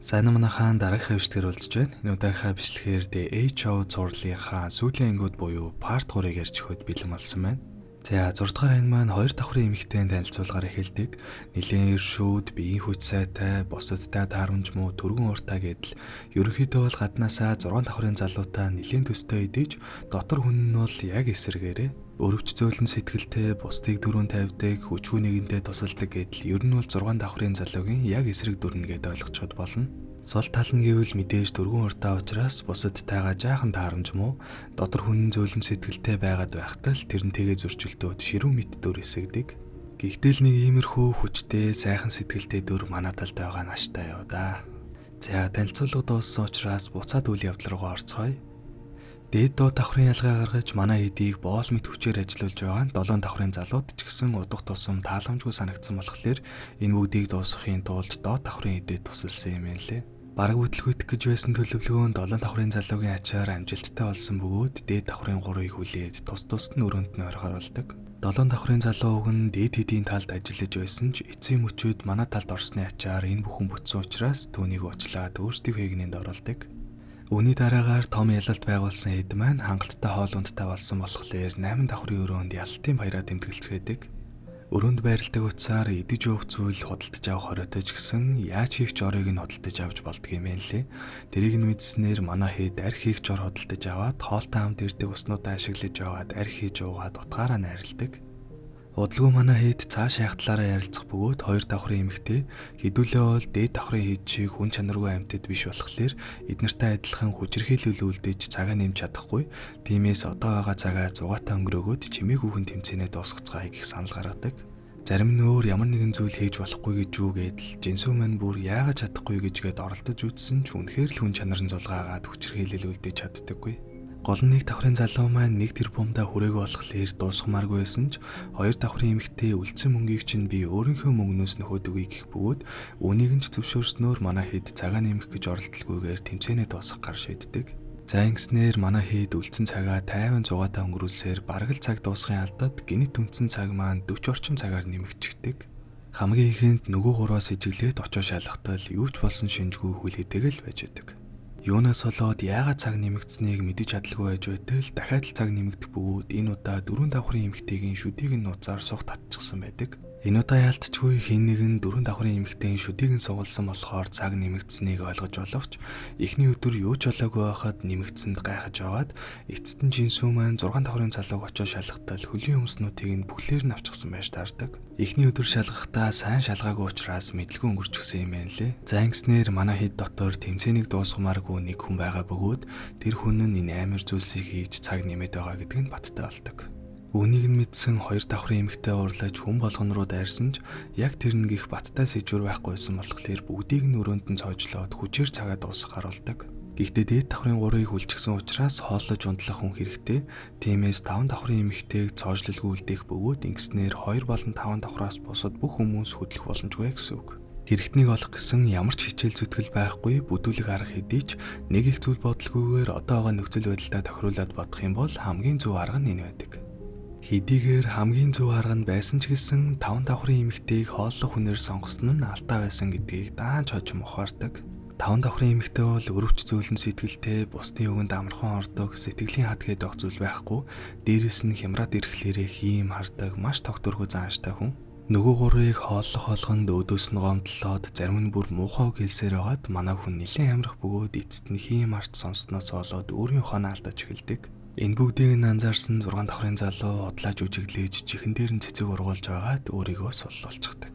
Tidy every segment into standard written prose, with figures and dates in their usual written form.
Сайн манайхаа дараагийн хвшлэгээр болж байна. Энэ удаагийн бичлэгээр DHO зурлынхаа сүүлийн ангиуд буюу part 3-ыг ярьж өгөхөд бэлэн болсон байна. За 6 дугаар анги маань 2 давхрын эмэгтэйн танилцуулгаар эхэлдэг. Нилийн иршүүд, биеийн хүч сайтай, босодтой таарамж муу, түргэн ууртай гэдэл ерөнхийдөө бол гаднаасаа 6 давхрын залуутай нилийн төстэй идэж, дотор хүн нь бол яг эсэргээрээ өрөвч зөөлөн сэтгэлтэй, бусдыг дөрөв тавьдаг, хүчгүй нэгэнтэй тусалдаг гэдэл ер нь бол 6 давхрын залуугийн яг эсрэг дүрнэ гэдээ ойлгоцоход болно. Сул тал нь гэвэл мэдээж дөрвөн уртаа учраас бусадтайгаа жаахан таарамж муу, дотор хүн зөөлөн сэтгэлтэй байгаад байхтаа л тэрнтэйгээ зөрчилдөөд ширүүн мэт дүр эсэгдэг. Гэхдээ л нэг иймэрхүү хүчтэй, сайхан сэтгэлтэй дүр манай талд байгаа нь аштай юу да. За танилцуулга дууссан учраас буцаад үйл явдал руу орцгоё. Дээд доод давхрын ялгаа гаргаж манай хэдийг боол мэт хүчээр ажиллуулж байгаа нь 7 давхрын залууд ч гэсэн удах тусам тааламжгүй санагдсан болохоор энэ бүгдийг дуусгахын тулд доод давхрын хэдэд тусалсан юм лээ. Бараг бүтлгүйдэх гэж байсан төлөвлөгөө нь 7 давхрын залуугийн ачаар амжилттай болсон бөгөөд дээд давхрын 3-ыг хүлээд тус тусад нь өрөөнд нь орхиор болдог. 7 давхрын залуу уг нь дээд хэдийн талд ажиллаж байсан ч эцсийн мөчүүд манай талд орсны ачаар энэ бүхэн бүтсэн учраас түүнийг уучлаад өөрсдийн хээгнэнд оруулдаг. Үүний дараагаар том ялалт байгуулсан хэд маань хангалттай хоол ундтай болсон болохоор 8 давхрын өрөөнд ялалтын баяраа тэмдэглэцгээдэг. Өрөөнд байрладаг утсаар идэж уух зүйл худалдаж авах хориотой ч гэсэн яаж хийх жорыг нь худалдаж авч болдго юм бэ лээ. Тэрийг нь мэдснээр манай хэд арх хийх жор худалдаж аваад хоолтой хамт ирдэг уснуудаа ашиглаж аваад арх хийж уугаад утгаараа найрладаг. Удалгүй манай хэд цааш яхтлаараа ярилцах бөгөөд 2 давхрын эмэгтэй хэдүүлээ бол дээд давхрын хэд шиг хүн чанаргүй амьтад биш болохоор эднэртэй адилхан хүчирхийлэл үлдээж цагаа нэмж чадахгүй. Тиймээс одоо байгаа цагаа зугаатай өнгөрөөгөөд чимээгүйхэн тэмцээнээ дуусгацгаая гэх санал гаргадаг. Зарим нь өөр ямар нэгэн зүйл хийж болохгүй гэж юу гэдэл жинсүү маань бүр яагаад чадахгүй гэжгээд оролдож үзсэн ч үнэхээр л хүн чанар нь зулгаагаад хүчирхийлэл үлдээж чаддаггүй. Гол нь 1 давхрын залуу маань 1 тэрбумдаа хүрээг болохлээр дуусгамааргүй байсан ч 2 давхрын эмэгтэй үлдсэн мөнгийг чинь би өөрийнхөө мөнгнөөс нөхөд өгье гэх бөгөөд үүнийг нь ч зөвшөөрснөөр манай хэд цагаа нэмэх гэж оролдолгүйгээр тэмцээнээ дуусгах гар шийддэг. За ингэснээр манай хэд үлдсэн цагаа тайван зугаатай өнгөрүүлсээр бараг л цаг дуусгахын алдад гинэт үндсэн цаг маань 40 орчим цагаар нэмэгдчихдэг. Хамгийн ихэнд нөгөө 3-аас ижиглээд очоо шалгахтал юу ч болсон шинжгүй хүлээдэг л байж байдаг. Юунаас болоод яагаад цаг нэмэгдсэнийг мэдэж чадалгүй байж байтал дахиад л цаг нэмэгдэх бөгөөд энэ удаа 4 давхрын эмэгтэйгийн шүдийг нь нуцаар сух татчихсан байдаг. Энэ удаа яалтчгүй хин нэгэн 4 давхрын эмэгтэйгийн шүдийг нь сугалсан болохоор цаг нэмэгдсэнийг ойлгож боловч эхний өдөр юу ч болоогүй байхад нэмэгдсэнд гайхаж аваад эцэст нь жинсүү маань 6 давхрын залууг очоо шалгахтал хөлийн өмснүүдийг нь бүхлээр нь авчихсан байж таардаг. Эхний өдөр шалгахтаа сайн шалгаагүй учраас мэдлгүй өнгөрчихсөн юм байна лээ. За ингэснээр манай хэд дотор тэмцээнийг дуусгамааргүй нэг хүн байгаа бөгөөд тэр хүн нь энэ амар зүйлсийг хийж цаг нэмээд байгаа гэдг нь баттай болдог. Үүнийг нь мэдсэн 2 давхрын эмэгтэй уурлаж хүн болгон руу дайрсан ч яг тэр нэгэх баттай сэжүр байхгүйсэн болохоор бүгдийг нь өрөөнд нь цоожлоод хүчээр цагаа дуусгахаар болдог. Гэхдээ дээд давхрын 3-ыг хүлчихсэн учраас хооллож унтлах хүн хэрэгтэй. Тиймээс 5 давхрын эмэгтэйг цоожлолгүй үлдээх бөгөөд ингэснээр 2 болон 5 давхраас бусад бүх хүмүүс хөдлөх боломжгүй гэсэн үг. Хэрэгтнийг олох гэсэн ямар ч хичээл зүтгэл байхгүй бүдүүлэг арга хэдий ч нэг их зүйл бодлогүйгээр одоо байгаа нөхцөл байдлаа тохируулаад бодох юм бол хамгийн зөв арга нь энэ байдаг. Хэдийгээр хамгийн зөв арга нь байсан ч гэсэн 5 давхрын эмэгтэйг хооллох хүнээр сонгосон нь алдаа байсан гэдгийг даанч хожим ухаардаг. 5 давхрын эмэгтэй бол өрөвч зөөлөн сэтгэлтэй, бусдын өгөнд амархан ордог, сэтгэлийн хат гэдэг зүйл байхгүй. Дээрээс нь хямраад ирэхлээрээ хийм хардаг, маш тогтворгүй зааштай хүн. Нөгөө 3-ыг хооллох болгонд өөдөөс нь гомдлоод зарим нь бүр муухай гэлсээр байгаад манай хүн нэлээд амрах бөгөөд эцэст нь хийм арт сонсноос олоод өөрийнхөө алдаж эхэлдэг. Энэ бүгдийг нь анзаарсан 6 давхрын залуу удлааж үжиглээж чихэн дээр нь цэцэг ургуулж байгаад өөрийгөө суллуулчихдаг.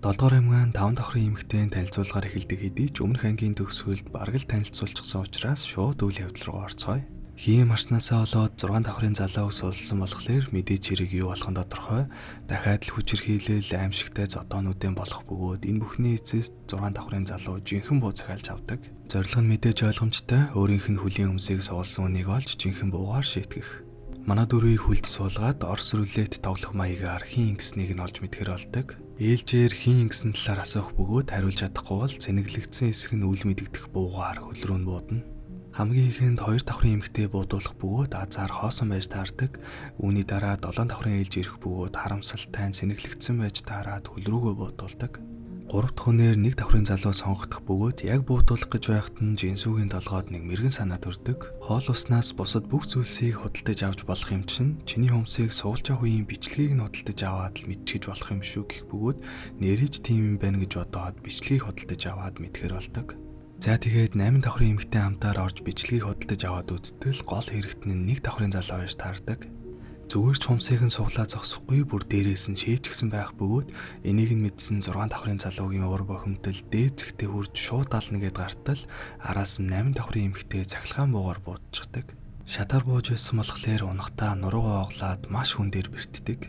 7 дугаар аймгаан 5 давхрын эмэгтэйн танилцуулгаар эхэлдэг хэдий ч өмнөх ангийн төгсгөлд бараг л танилцуулчихсан учраас шууд үйл явдал руу орцгоё. Хийм арснаасаа болоод 6 давхрын залууг сулсан болохоор мэдээж хэрэг юу болох нь тодорхой. Дахиад л хүчирхийлэл аимшигтай зодоонуудын болох бөгөөд энэ бүхний эцэст 6 давхрын залуу жинхэнэ буу захиалж авдаг. Зорилго нь мэдээж ойлгомжтой. Өөрийнх нь хөлийн өмсийг суулсан үнийг олж жинхэнэ буугаар шийтгэх. Манай дөрвийг хүлд суулгаад орс рулет тоглох маягаар хин ингэснийг нь олж мэдгэр болдог. Ээлжээр хин ингэсэн талаар асуух бөгөөд хариулж чадахгүй бол цэнэглэгдсэн хэсэг нь үл мэдэгдэх буугаар хөл рүү буудана. Хамгийн ихэнд 2 давхрын эмэгтэй буудуулах бөгөөд азар хоосон байж таардаг. Үүний дараа 7 давхрын ээлж ирэх бөгөөд харамсалтай цэнэглэгдсэн байж таарад хөл рүүгээ буудуулдаг. 3 дахь хүнээр нэг давхрын залуу сонгогдох бөгөөд яг буудуулах гэж байхад нь Жинсүүгийн толгойд нэг мэрэгэн санаа төрдөг. Хоол уснаас бусад бүх зүйлсийг худалдаж авч болох юм чинь чиний хүмсийг суулж авах үеийн бичлэгийг нь худалдаж аваад л мэдчихэж болох юм шүү гэх бөгөөд нэрэж тийм юм байна гэж бодоод бичлэгийг худалдаж аваад мэдхээр болдог. За тэгээд 8 давхрын эмэгтэй хамтаар орж бичлэгийг худалдаж аваад үзтэл гол хэрэгтэн нь нэг давхрын залуу байж таардаг. Зүгээр ч хумсыг нь суглаа зогсохгүй бүр дээрээс нь шийдчихсэн байх бөгөөд энийг нь мэдсэн 6 давхрын залуугийн уур бохимдол дээд зэгтээ хурж шууд ална гэд гартал араас нь 8 давхрын эмэгтэй цахилгаан буугаар буудчихдаг. Шатаар бууж байсан болохоор унахтаа нуруугаа оглаад маш хүн дээр бэртдэг.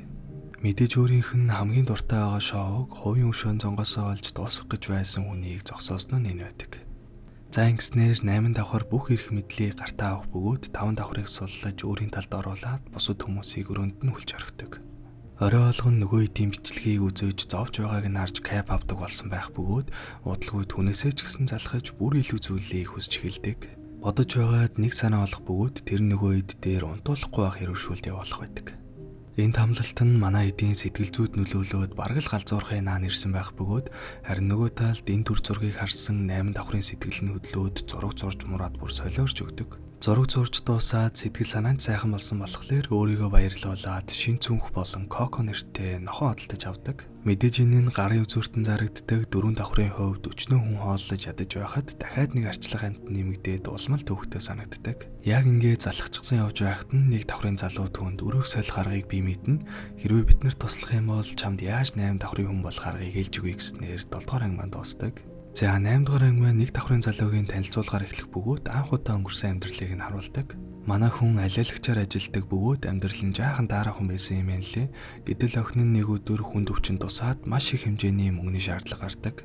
Мэдээж өөрийнх нь хамгийн дуртай байгаа шоуг хувийн өшөөн зонгосоо олж дуусгах гэж байсан хүнийг зогсоосон нь энэ байдаг. За ингэснээр 8 давхар бүх эрх мэдлийг гартаа авах бөгөөд 5 давхрыг суллаж өөрийн талд оруулаад бусад хүмүүсийг өрөөнд нь хүлж орхидог. Орой болгон нөгөө эдийн бичлэгийг үзэж зовж байгааг нь харж кап авдаг болсон байх бөгөөд удалгүй түүнээсээ ч гэсэн залхаж бүр илүү зүйлийг хүсч эхэлдэг. Бодож байгаад нэг санаа олох бөгөөд тэр нөгөө эд дээр унтуулахгүй байх хэрвшүүлт явуулах байдаг. Энэ тамлалт нь манай эдийн сэтгэл зүйд нөлөөлөөд бараг л галзуурхай наан ирсэн байх бөгөөд харин нөгөө талд энэ төр зургийг харсан 8 давхрын сэтгэл нь хөдлөөд зураг зурж мураад бүр солиорч өгдөг. Зураг зурж дуусаад сэтгэл санаанд сайхан болсон болохоор өөрийгөө баярлуулад шин цүнх болон коко нэртэй нохоо худалдаж авдаг. Мэдээж энэ нь гарын үзүүртэн зарагддаг 4 давхрын хувьд өчнөө хүн хооллож ядаж байхад дахиад нэг арчлах амт нэмэгдээд улмал төвхтэй санагддаг. Яг ингээд залхацсан явж байхад нь нэг давхрын залуу түүнд өрөөх солих аргыг бие мэднэ. Хэрвээ бид нарт туслах юм бол чамд яаж 8 давхрын хүн болох аргыг хэлж өгье гэснээр 7 дугаар анги маань дуустдаг. За 8 дугаар анги маань нэг давхрын залуугийн танилцуулгаар эхлэх бөгөөд анх удаа өнгөрсөн амьдралыг нь харуулдаг. Манай хүн алиалагчаар ажилдаг бөгөөд амьдрал нь жаахан дараахан байсан юм байна лээ. Гэтэл охин нь нэг өдөр хүнд өвчин тусаад маш их хэмжээний мөнгөний шаардлага гардаг.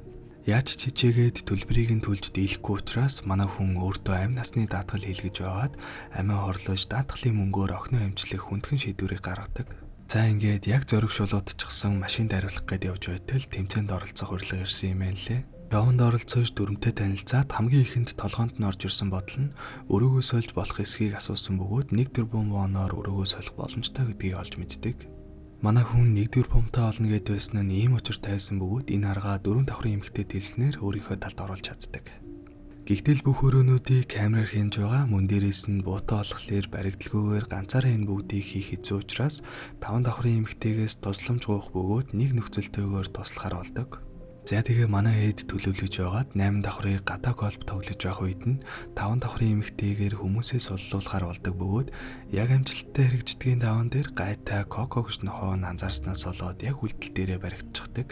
Яаж ч хичээгээд төлбөрийг нь төлж дийлэхгүй учраас манай хүн өөртөө амь насны даатгал хийлгэж байгаад амиа хорлож даатгалын мөнгөөр охиноо эмчлэх хүндхэн шийдвэрийг гаргадаг. За ингээд яг зориг шулуудчихсан машин дариулах гээд явж байтал тэмцээнд оролцох урилга ирсэн юм байна лээ. Яванд оролцож дүрмтэй танилцаад хамгийн ихэнд толгоонд нь орж ирсэн бодол нь өрөөгөө сольж болох эсхийг асуусан бөгөөд 1 тэрбум воноор өрөөгөө солих боломжтой гэдгийг олж мэддэг. Манай хүн 1 тэрбумтай олно гэд байсан нь ийм учир тайсан бөгөөд энэ аргаа 4 давхрын эмэгтэй дэлснээр өөрийнхөө талд оруулж чаддаг. Гэхдээ бүх өрөөнүүдийг камераар хянж байгаа мөн дээрээс нь буутаа олохлоор баригдалгүйгээр ганцаараа энэ бүгдийг хийх хэцүү учраас 5 давхрын эмэгтэйгээс тусламж гуйх бөгөөд нэг нөхцөлтэйгээр туслахаар болдог. За тэгээ манай хэд төлөвлөж байгаад 8 давхрыг гадаа голф тоглож байх үед нь 5 давхрын эмэгтэйгээр хүмүүсээ суллуулахаар болдог бөгөөд яг амжилттай хэрэгждгийн даван дээр гайтай кокогч нохоо анзаарснаас болоод яг үлдэл дээрээ баригдчихдаг.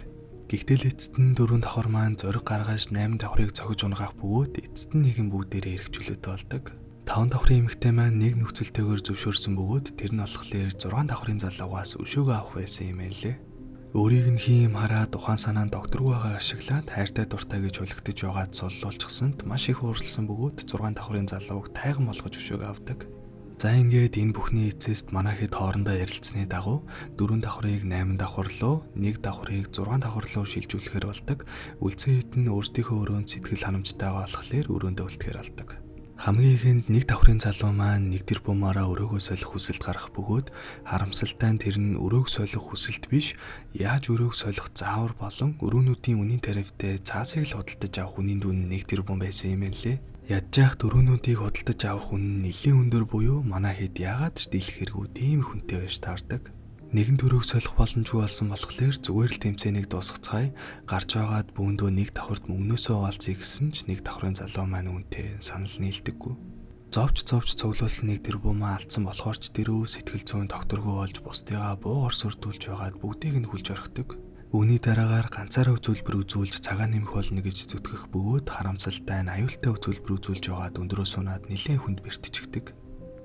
Гэхдээ эцэст нь 4 давхар маань зориг гаргаж 8 давхрыг цохиж унгах бөгөөд эцэст нь нэгэн бүгдээрээ хэрэгжүүлээд болдог. 5 давхрын эмэгтэй маань нэг нөхцөлтэйгээр зөвшөөрсөн бөгөөд тэр нь болохоор 6 давхрын залуугаас өшөөгөө авах байсан юм лээ. Өөрийг нь хийм хараад ухаан санаанд докторгүй байгаа ашиглаад хайртай дуртай гэж хүлэгдэж байгаад суллуулчихсанд маш их ууралсан бөгөөд 6 давхрын залууг тайган болгож өшөөг авдаг. За ингээд энэ бүхний эцэст манай хэд хоорондоо ярилцсны дагуу 4 давхрыг 8 давхар руу, 1 давхрыг 6 давхар руу шилжүүлэхээр болдог. Үлдсэн хэд нь өөрсдийнхөө өрөөнд сэтгэл ханамжтайгаа болохоор өрөөндөө үлдэхээр болдог. Хамгийн ихэнд 1 давхрын залуу маань 1 тэрбумаараа өрөөгөө солих хүсэлт гарах бөгөөд харамсалтай нь тэр нь өрөөг солих хүсэлт биш, яаж өрөөг солих заавар болон өрөөнүүдийн үнийн тарифтай цаасыг л худалдаж авах үнийн дүн 1 тэрбум байсан юм байна лээ. Ядчаах өрөөнүүдийг худалдаж авах үн нь нэлийн өндөр буюу манай хэд яагаад ч дийлэх хэрэггүй тийм хүнтэй байж таардаг. Нэгэн төрөг солих боломжгүй болсон болохоор зүгээр л тэмцээнийг дуусгацгаая. Гарч байгаад бүүндөө 1 давхарт мөнгнөөсөө олцъя гэсэн ч 1 давхрын залуу маань үнтэй санал нийлдэггүй. Зовж цуглуулсан 1 тэрбумаа алдсан болохоор ч тэрөө сэтгэл зүйн докторгүй болж бусдыгаа буугаар сүрдүүлж байгаад бүгдийг нь хүлж орхидог. Үүний дараагаар ганцаараа үзүүлбэр үзүүлж цагаа нэмэх болно гэж зүтгэх бөгөөд харамсалтай нь аюултай үзүүлбэр үзүүлж байгаад өндөрөө сунаад нэлээд хүнд бэртчихдэг.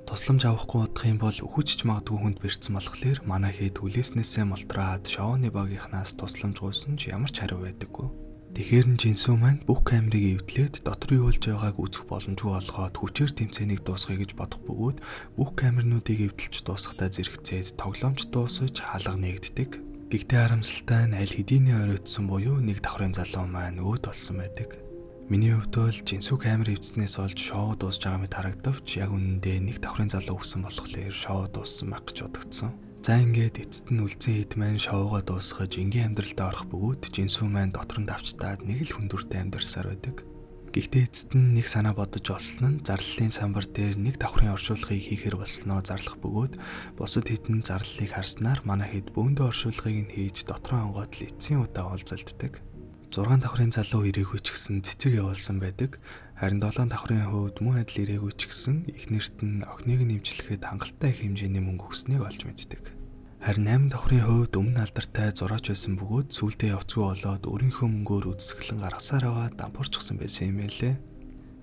Тусламж авахгүй удах юм бол өхөж ч магадгүй хүнд бэрцсэн болохоор манай хэд хүлээснээсээ молтраад шоуны багийнхнаас тусламж гуйсан ч ямар ч хариу байдаггүй. Тэгэхээр нь Жинсүү маань бүх камерыг эвдлээд дотор юу болж байгааг үзэх боломжгүй болгоод хүчээр тэмцээнийг дуусгая гэж бодох бөгөөд бүх камернуудыг эвдэлж дуусгахдаа зэрэгцээд тоглоомч дуусаж хаалга нэгддэг. Гэхдээ харамсалтай нь аль хэдийнэ оройтсон буюу 1 давхрын залуу маань өөд болсон байдаг. Миний хувьд бол Жинсүү камер эвдснээс олж шоу дуусж байгаа мэт харагдавч яг үнэндээ 1 давхрын залуу өгсөн болохоор шоу дууссан байх гэж бодогдсон. За ингээд эцэст нь үлдсэн хэд маань шоугаа дуусгаж энгийн амьдралдаа орох бөгөөд Жинсүү маань дотор нь давчтаад нэг л хүндүртэй амьдарсаар байдаг. Гэхдээ эцэст нь нэг санаа бодож олсон нь зарлалын самбар дээр нэг давхрын оршуулгыг хийхэр болсноо зарлах бөгөөд бусад хэдэн зарлалыг харснаар манай хэд бөөндөө оршуулгыг нь хийж дотроо онгоод л эцсийн удаа уулзалддаг. 6 давхрын залуу ирээгүй ч гэсэн цэцэг явуулсан байдаг. Харин 7 давхрын хувьд мөн адил ирээгүй ч гэсэн эхнэрт нь охиныг нэмжлэхэд хангалттай их хэмжээний мөнгө өгснэг олж мэддэг. Харин 8 давхрын хувьд өмнө алдартай зураач байсан бөгөөд сүүлдээ явцгүй болоод өөрийнхөө мөнгөөр үзэсгэлэн гаргасаар байгаа дампуурчсан байсан юм элэ.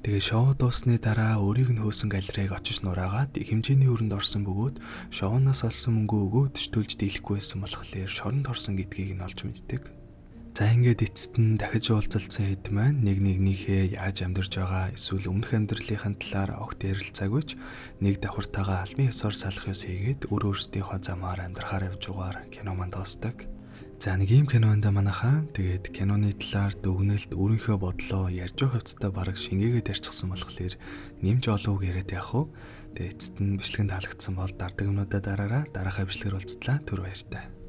Тэгээ шоу дуусны дараа өөрийг нь хөөсөн галерейг очиж нураагаад их хэмжээний өрөнд орсон бөгөөд шоунаас олсон мөнгөө өгөөд төлж дийлэхгүй байсан болохоор шоронд орсон гэдгийг нь олж мэддэг. За ингээд эцэст нь дахиж уулзалцсан хэд маань нэгнийхээ яаж амьдарч байгаа эсвэл өмнөх амьдралынхаа талаар огт ярилцаагүйч нэг давхартайгаа албан ёсоор салах ёс хийгээд өөрсдийнхөө замаар амьдрахаар явж байгаа кино маань дуустдаг. За нэг ийм кинонд манайхаа тэгээд киноны талаар дүгнэлт өөрийнхөө бодлоо ярьж байгаа хувцастай бараг шингээгээд ярьчихсан болохоор нэмж олоог яриад явах уу. Тэгээд эцэст нь бичлэгэнд таалагдсан бол дараагийн юмнуудаа дараараа дараахаа бичлэгээр уулзтлаа. Түр баяртай.